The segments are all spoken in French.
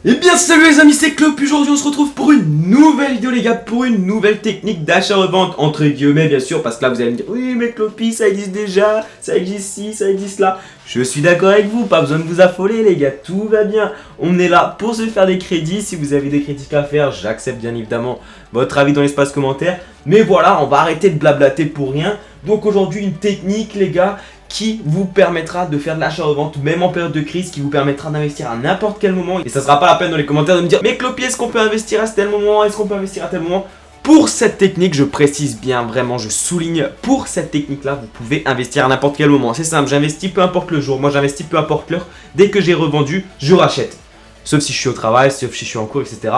Et bien salut les amis, c'est Clop. Aujourd'hui on se retrouve pour une nouvelle vidéo les gars, pour une nouvelle technique d'achat-revente entre guillemets bien sûr, parce que là vous allez me dire oui mais Clopi ça existe déjà, ça existe ici, ça existe là. Je suis d'accord avec vous, pas besoin de vous affoler les gars, tout va bien. On est là pour se faire des crédits, si vous avez des critiques à faire, j'accepte bien évidemment votre avis dans l'espace commentaire. Mais voilà, on va arrêter de blablater pour rien. Donc aujourd'hui une technique les gars qui vous permettra de faire de l'achat-revente même en période de crise, qui vous permettra d'investir à n'importe quel moment. Et ça sera pas la peine dans les commentaires de me dire mais Clopi, est-ce qu'on peut investir à tel moment, est-ce qu'on peut investir à tel moment? Pour cette technique, je précise bien, vraiment, je souligne, pour cette technique-là, vous pouvez investir à n'importe quel moment. C'est simple, j'investis peu importe le jour, moi j'investis peu importe l'heure. Dès que j'ai revendu, je rachète. Sauf si je suis au travail, sauf si je suis en cours, etc.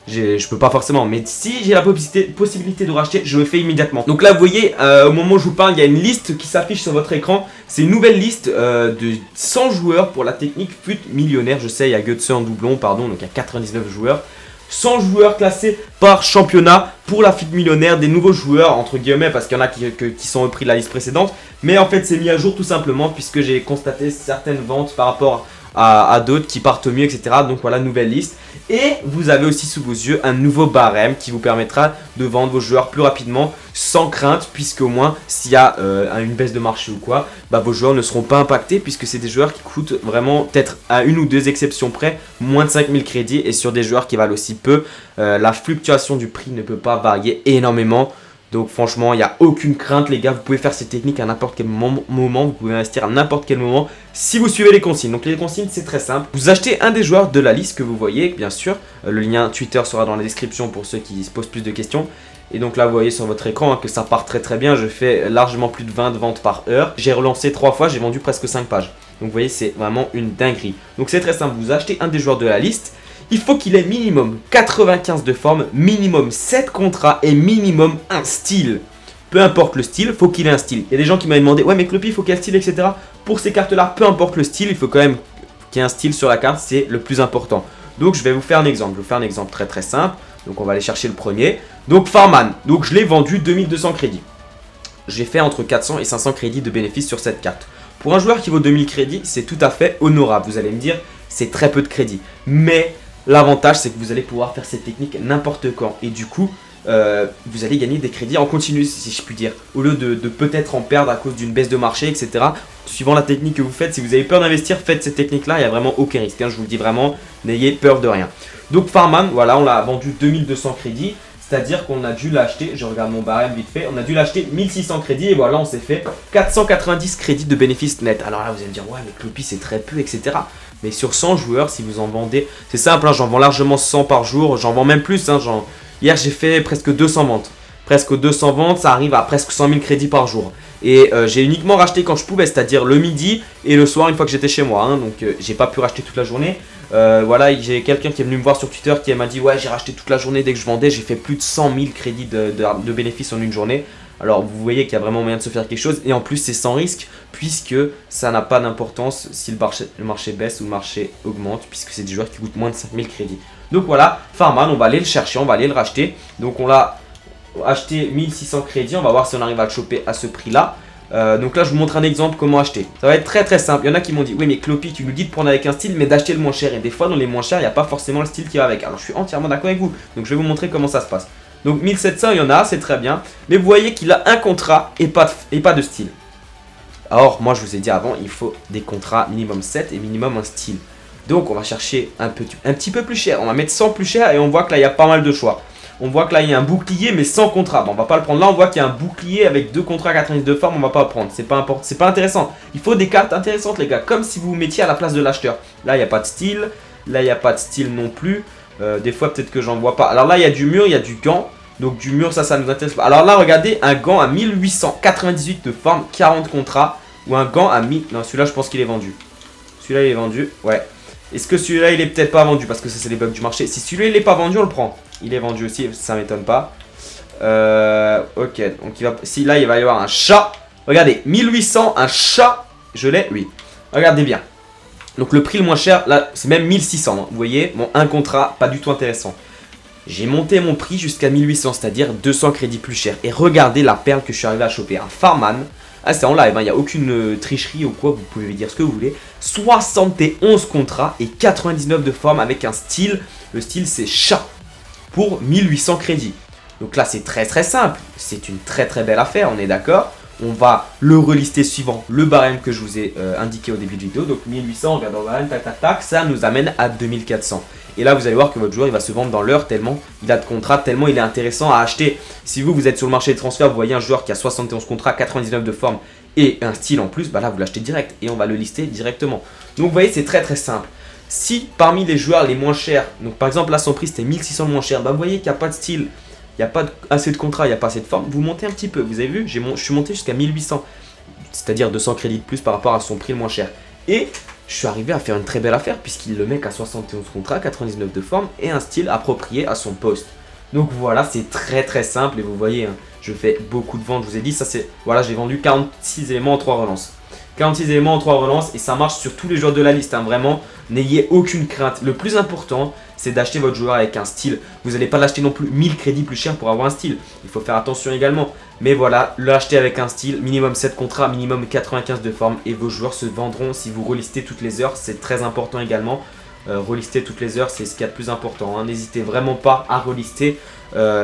Je peux pas forcément, mais si j'ai la possibilité de racheter, je le fais immédiatement. Donc là vous voyez, au moment où je vous parle, il y a une liste qui s'affiche sur votre écran. C'est une nouvelle liste de 100 joueurs pour la technique FUT millionnaire. Je sais, il y a Götze en doublon, pardon, donc il y a 99 joueurs. 100 joueurs classés par championnat pour la FUT millionnaire, des nouveaux joueurs entre guillemets, parce qu'il y en a qui sont repris de la liste précédente. Mais en fait c'est mis à jour tout simplement puisque j'ai constaté certaines ventes par rapport à d'autres qui partent mieux, etc. Donc voilà, nouvelle liste. Et vous avez aussi sous vos yeux un nouveau barème qui vous permettra de vendre vos joueurs plus rapidement sans crainte, puisque au moins s'il y a une baisse de marché ou quoi, bah, vos joueurs ne seront pas impactés, puisque c'est des joueurs qui coûtent vraiment, peut-être à une ou deux exceptions près, moins de 5000 crédits. Et sur des joueurs qui valent aussi peu, la fluctuation du prix ne peut pas varier énormément. Donc franchement, il n'y a aucune crainte les gars, vous pouvez faire ces techniques à n'importe quel moment, vous pouvez investir à n'importe quel moment si vous suivez les consignes. Donc les consignes c'est très simple, vous achetez un des joueurs de la liste que vous voyez bien sûr, le lien Twitter sera dans la description pour ceux qui se posent plus de questions. Et donc là vous voyez sur votre écran que ça part très bien, je fais largement plus de 20 ventes par heure. J'ai relancé 3 fois, j'ai vendu presque 5 pages. Donc vous voyez c'est vraiment une dinguerie. Donc c'est très simple, vous achetez un des joueurs de la liste. Il faut qu'il ait minimum 95 de forme, minimum 7 contrats et minimum un style. Peu importe le style, il faut qu'il ait un style. Il y a des gens qui m'avaient demandé, ouais mais Clopi, il faut quel style, etc. Pour ces cartes-là, peu importe le style, il faut quand même qu'il y ait un style sur la carte, c'est le plus important. Donc je vais vous faire un exemple, je vais vous faire un exemple très simple. Donc on va aller chercher le premier. Donc Farman, donc je l'ai vendu 2200 crédits. J'ai fait entre 400 et 500 crédits de bénéfice sur cette carte. Pour un joueur qui vaut 2000 crédits, c'est tout à fait honorable. Vous allez me dire, c'est très peu de crédits. Mais l'avantage, c'est que vous allez pouvoir faire cette technique n'importe quand. Et du coup, vous allez gagner des crédits en continu, si je puis dire. Au lieu de peut-être en perdre à cause d'une baisse de marché, etc. Suivant la technique que vous faites, si vous avez peur d'investir, faites cette technique-là. Il n'y a vraiment aucun risque. Hein, je vous le dis vraiment, n'ayez peur de rien. Donc Farman, voilà, on l'a vendu 2200 crédits. C'est-à-dire qu'on a dû l'acheter, je regarde mon barème vite fait, on a dû l'acheter 1600 crédits et voilà, on s'est fait 490 crédits de bénéfice net. Alors là, vous allez me dire, ouais, mais Clopi, c'est très peu, etc. Mais sur 100 joueurs, si vous en vendez, c'est simple, hein, j'en vends largement 100 par jour, j'en vends même plus. Hein, hier, j'ai fait presque 200 ventes. Presque 200 ventes, ça arrive à presque 100 000 crédits par jour. Et j'ai uniquement racheté quand je pouvais, c'est-à-dire le midi et le soir une fois que j'étais chez moi. Hein, donc j'ai pas pu racheter toute la journée. Voilà, j'ai quelqu'un qui est venu me voir sur Twitter qui m'a dit ouais j'ai racheté toute la journée dès que je vendais, j'ai fait plus de 100 000 crédits de bénéfices en une journée. Alors vous voyez qu'il y a vraiment moyen de se faire quelque chose et en plus c'est sans risque puisque ça n'a pas d'importance si le marché baisse ou le marché augmente puisque c'est des joueurs qui coûtent moins de 5000 crédits. Donc voilà, Farman, on va aller le chercher, on va aller le racheter. Donc on l'a acheté 1600 crédits, on va voir si on arrive à le choper à ce prix là. Donc là je vous montre un exemple comment acheter. Ça va être très simple. Il y en a qui m'ont dit oui mais Clopi tu nous dis de prendre avec un style mais d'acheter le moins cher. Et des fois dans les moins chers il n'y a pas forcément le style qui va avec. Alors je suis entièrement d'accord avec vous. Donc je vais vous montrer comment ça se passe. Donc 1700 il y en a, c'est très bien. Mais vous voyez qu'il a un contrat et pas de style. Alors moi je vous ai dit avant il faut des contrats minimum 7 et minimum un style. Donc on va chercher un petit peu plus cher. On va mettre 100 plus cher et on voit que là il y a pas mal de choix. On voit que là il y a un bouclier mais sans contrat. Bon, on va pas le prendre là, on voit qu'il y a un bouclier avec 2 contrats 90 de forme, on va pas le prendre. C'est pas intéressant. Il faut des cartes intéressantes les gars, comme si vous vous mettiez à la place de l'acheteur. Là il n'y a pas de style, là il n'y a pas de style non plus. Des fois peut-être que j'en vois pas. Alors là il y a du mur, il y a du gant. Donc du mur ça nous intéresse pas. Alors là regardez, un gant à 1898 de forme, 40 contrats. Ou un gant à 1000. Non celui-là je pense qu'il est vendu. Celui-là il est vendu, ouais. Est-ce que celui-là il est peut-être pas vendu parce que ça c'est les bugs du marché. Si celui-là il est pas vendu on le prend. Il est vendu aussi, ça m'étonne pas. Ok, donc si là il va y avoir un chat. Regardez, 1800, un chat. Je l'ai, oui. Regardez bien. Donc le prix le moins cher, là c'est même 1600. Hein. Vous voyez, bon, un contrat, pas du tout intéressant. J'ai monté mon prix jusqu'à 1800, c'est-à-dire 200 crédits plus cher. Et regardez la perle que je suis arrivé à choper. Un Farman Ah, c'est en live, il n'y a aucune tricherie ou quoi, vous pouvez dire ce que vous voulez. 71 contrats et 99 de forme avec un style. Le style, c'est chat pour 1800 crédits. Donc là, c'est très très simple. C'est une très très belle affaire, on est d'accord. On va le relister suivant le barème que je vous ai indiqué au début de vidéo. Donc 1800, on regarde dans le barème, tac tac tac, ça nous amène à 2400. Et là, vous allez voir que votre joueur, il va se vendre dans l'heure tellement il a de contrats, tellement il est intéressant à acheter. Si vous êtes sur le marché des transferts, vous voyez un joueur qui a 71 contrats, 99 de forme et un style en plus, bah là, vous l'achetez direct et on va le lister directement. Donc vous voyez, c'est très très simple. Si parmi les joueurs les moins chers, donc par exemple là, son prix c'était 1600 le moins cher, bah vous voyez qu'il n'y a pas de style, il n'y a pas assez de contrats, il n'y a pas assez de forme, vous montez un petit peu. Vous avez vu, je suis monté jusqu'à 1800, c'est-à-dire 200 crédits de plus par rapport à son prix le moins cher. Et je suis arrivé à faire une très belle affaire puisqu'il le met qu'à 71 contrats, 99 de forme et un style approprié à son poste. Donc voilà, c'est très très simple et vous voyez, hein, je fais beaucoup de ventes, je vous ai dit, ça c'est, voilà, j'ai vendu 46 éléments en 3 relances. 46 éléments en 3 relances et ça marche sur tous les joueurs de la liste, hein, vraiment, n'ayez aucune crainte. Le plus important, c'est d'acheter votre joueur avec un style. Vous n'allez pas l'acheter non plus 1000 crédits plus cher pour avoir un style. Il faut faire attention également. Mais voilà, l'acheter avec un style, minimum 7 contrats, minimum 95 de forme et vos joueurs se vendront si vous relistez toutes les heures. C'est très important également. Relister toutes les heures, c'est ce qu'il y a de plus important, hein. N'hésitez vraiment pas à relister.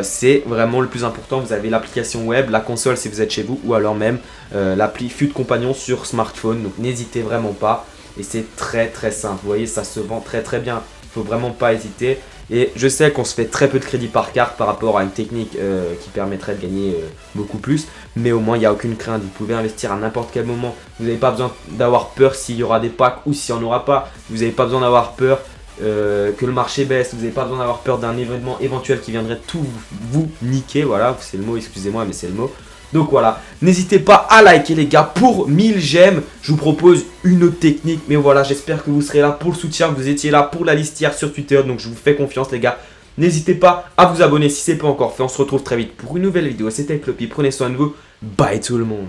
C'est vraiment le plus important. Vous avez l'application web, la console si vous êtes chez vous ou alors même l'appli FUT Compagnon sur smartphone. Donc n'hésitez vraiment pas. Et c'est très très simple. Vous voyez, ça se vend très très bien. Il ne faut vraiment pas hésiter. Et je sais qu'on se fait très peu de crédits par carte par rapport à une technique qui permettrait de gagner beaucoup plus. Mais au moins, il n'y a aucune crainte. Vous pouvez investir à n'importe quel moment. Vous n'avez pas besoin d'avoir peur s'il y aura des packs ou s'il n'y en aura pas. Vous n'avez pas besoin d'avoir peur que le marché baisse. Vous n'avez pas besoin d'avoir peur d'un événement éventuel qui viendrait tout vous niquer. Voilà, c'est le mot, excusez-moi, mais c'est le mot. Donc voilà, n'hésitez pas à liker les gars pour 1000 j'aime. Je vous propose une autre technique. Mais voilà, j'espère que vous serez là pour le soutien. Que vous étiez là pour la listière sur Twitter. Donc je vous fais confiance les gars. N'hésitez pas à vous abonner si ce n'est pas encore fait. On se retrouve très vite pour une nouvelle vidéo. C'était Clopy, prenez soin de vous. Bye tout le monde.